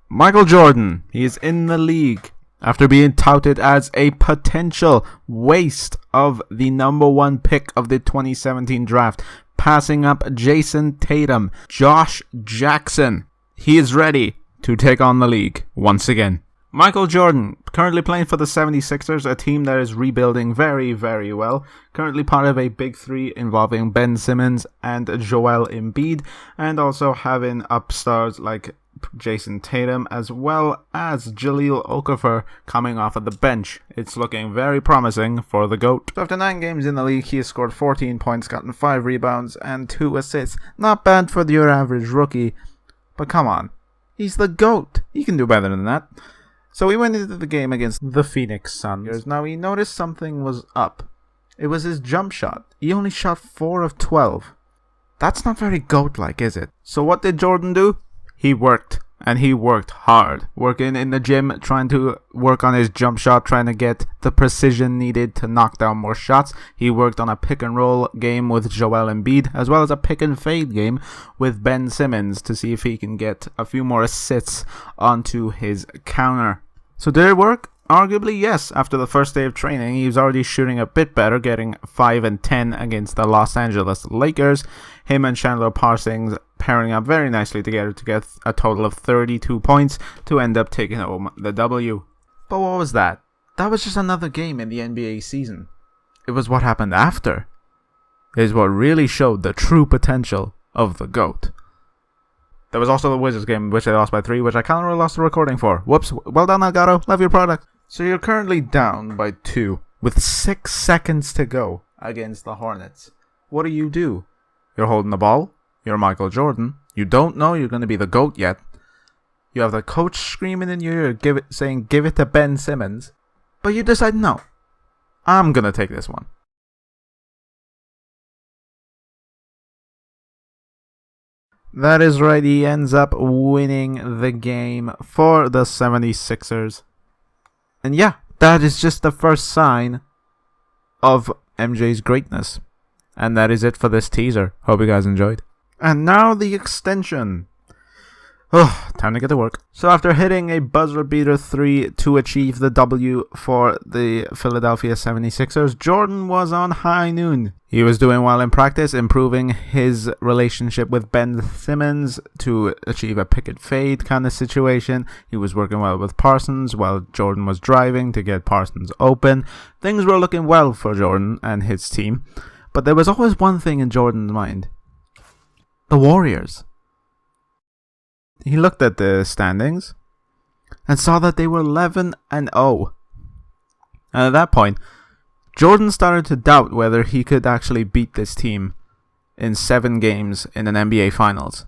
Michael Jordan, he is in the league after being touted as a potential waste of the #1 pick of the 2017 draft, passing up Jason Tatum. Josh Jackson, he is ready to take on the league once again. Michael Jordan, currently playing for the 76ers, a team that is rebuilding very, very well. Currently part of a big three involving Ben Simmons and Joel Embiid, and also having upstarts like Jason Tatum as well as Jahlil Okafor coming off of the bench. It's looking very promising for the GOAT. So after 9 games in the league, he has scored 14 points, gotten 5 rebounds and 2 assists. Not bad for your average rookie, but come on. He's the GOAT. He can do better than that. So he went into the game against the Phoenix Suns. Now he noticed something was up. It was his jump shot. He only shot 4 of 12. That's not very GOAT-like, is it? So what did Jordan do? He worked. And he worked hard. Working in the gym, trying to work on his jump shot, trying to get the precision needed to knock down more shots. He worked on a pick and roll game with Joel Embiid, as well as a pick and fade game with Ben Simmons to see if he can get a few more assists onto his counter. So did it work? Arguably, yes. After the first day of training, he was already shooting a bit better, getting 5 and 10 against the Los Angeles Lakers. Him and Chandler Parsons pairing up very nicely together to get a total of 32 points to end up taking home the W. But what was that? That was just another game in the NBA season. It was what happened after is what really showed the true potential of the GOAT. There was also the Wizards game, which they lost by 3, which I kind of lost the recording for. Whoops. Well done, Elgato. Love your product. So you're currently down by 2 with 6 seconds to go against the Hornets. What do? You're holding the ball. You're Michael Jordan. You don't know you're going to be the GOAT yet. You have the coach screaming in your ear, saying give it to Ben Simmons. But you decide, no, I'm going to take this one. That is right, he ends up winning the game for the 76ers. And yeah, that is just the first sign of MJ's greatness. And that is it for this teaser. Hope you guys enjoyed. And now the extension. Oh, time to get to work. So after hitting a buzzer beater 3 to achieve the W for the Philadelphia 76ers, Jordan was on high noon. He was doing well in practice, improving his relationship with Ben Simmons to achieve a pick and fade kind of situation. He was working well with Parsons while Jordan was driving to get Parsons open. Things were looking well for Jordan and his team. But there was always one thing in Jordan's mind. The Warriors. He looked at the standings and saw that they were 11-0. And at that point, Jordan started to doubt whether he could actually beat this team in 7 games in an NBA Finals.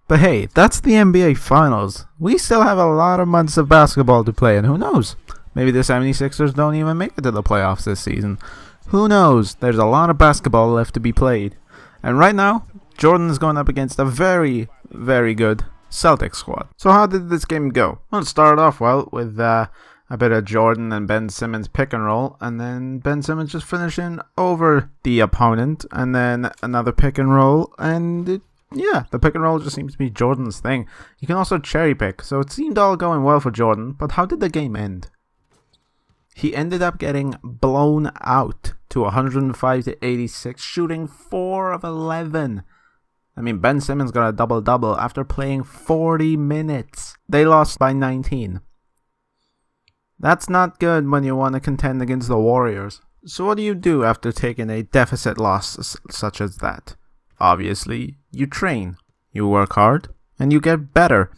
But hey, that's the NBA Finals. We still have a lot of months of basketball to play, and who knows? Maybe the 76ers don't even make it to the playoffs this season. Who knows? There's a lot of basketball left to be played. And right now, Jordan is going up against a very, very good Celtics squad. So how did this game go? Well, it started off well with a bit of Jordan and Ben Simmons pick and roll, and then Ben Simmons just finishing over the opponent, and then another pick and roll, and the pick and roll just seems to be Jordan's thing. You can also cherry pick, so it seemed all going well for Jordan, but how did the game end? He ended up getting blown out to 105-86, shooting 4 of 11. I mean, Ben Simmons got a double-double after playing 40 minutes. They lost by 19. That's not good when you want to contend against the Warriors. So what do you do after taking a deficit loss such as that? Obviously, you train, you work hard, and you get better.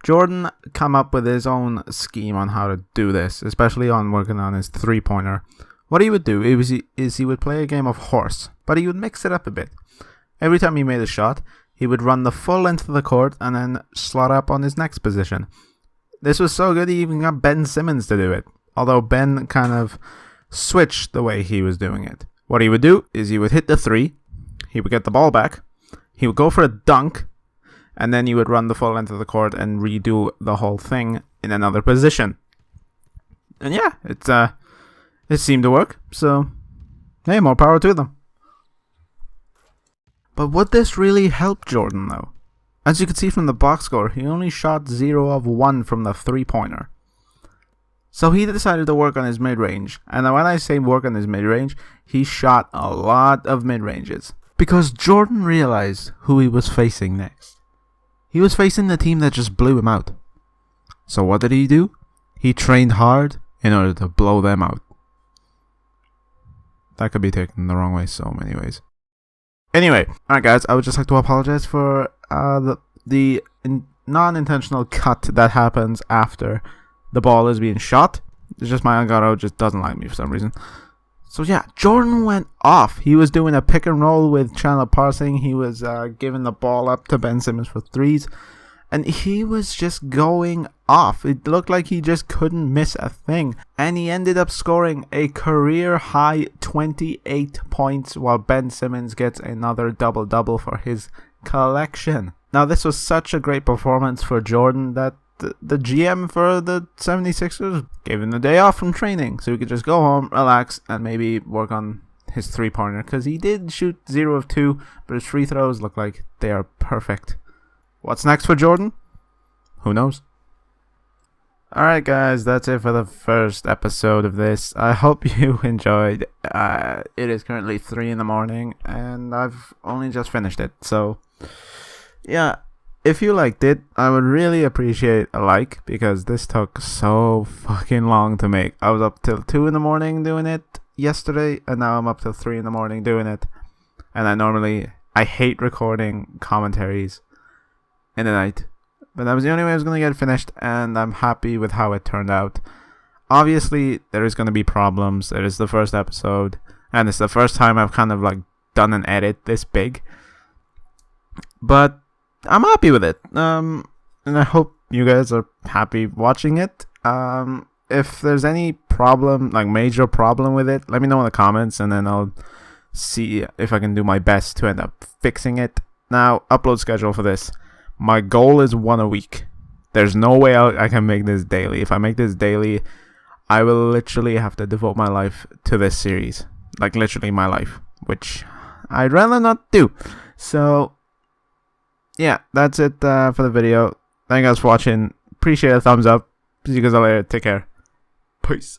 Jordan come up with his own scheme on how to do this, especially on working on his three-pointer. What he would do is he would play a game of horse, but he would mix it up a bit. Every time he made a shot, he would run the full length of the court and then slot up on his next position. This was so good he even got Ben Simmons to do it, although Ben kind of switched the way he was doing it. What he would do is he would hit the 3, he would get the ball back, he would go for a dunk, and then he would run the full length of the court and redo the whole thing in another position. And yeah, it seemed to work, so hey, more power to them. But would this really help Jordan though? As you can see from the box score, he only shot 0 of 1 from the 3-pointer. So he decided to work on his mid-range. And when I say work on his mid-range, he shot a lot of mid-ranges. Because Jordan realized who he was facing next. He was facing the team that just blew him out. So what did he do? He trained hard in order to blow them out. That could be taken the wrong way so many ways. Anyway, alright guys, I would just like to apologize for the non-intentional cut that happens after the ball is being shot. It's just my Elgato just doesn't like me for some reason. So yeah, Jordan went off. He was doing a pick and roll with Chandler Parsing. He was giving the ball up to Ben Simmons for threes. And he was just going off. It looked like he just couldn't miss a thing. And he ended up scoring a career high 28 points while Ben Simmons gets another double-double for his collection. Now this was such a great performance for Jordan that the GM for the 76ers gave him the day off from training. So he could just go home, relax, and maybe work on his 3-pointer. Because he did shoot 0 of 2, but his free throws look like they are perfect. What's next for Jordan? Who knows? Alright guys, that's it for the first episode of this. I hope you enjoyed. It is currently 3 in the morning and I've only just finished it. So yeah, if you liked it, I would really appreciate a like because this took so fucking long to make. I was up till 2 in the morning doing it yesterday and now I'm up till 3 in the morning doing it. And I hate recording commentaries in the night, but that was the only way I was going to get it finished, and I'm happy with how it turned out. Obviously there is going to be problems. It is the first episode and it's the first time I've kind of like done an edit this big, but I'm happy with it, and I hope you guys are happy watching it. If there's any problem, like major problem with it, let me know in the comments and then I'll see if I can do my best to end up fixing it. Now, upload schedule for this. My goal is 1 a week. There's no way I can make this daily. If I make this daily, I will literally have to devote my life to this series. Like, literally my life. Which I'd rather not do. So, yeah, that's it for the video. Thank you guys for watching. Appreciate a thumbs up. See you guys later. Take care. Peace.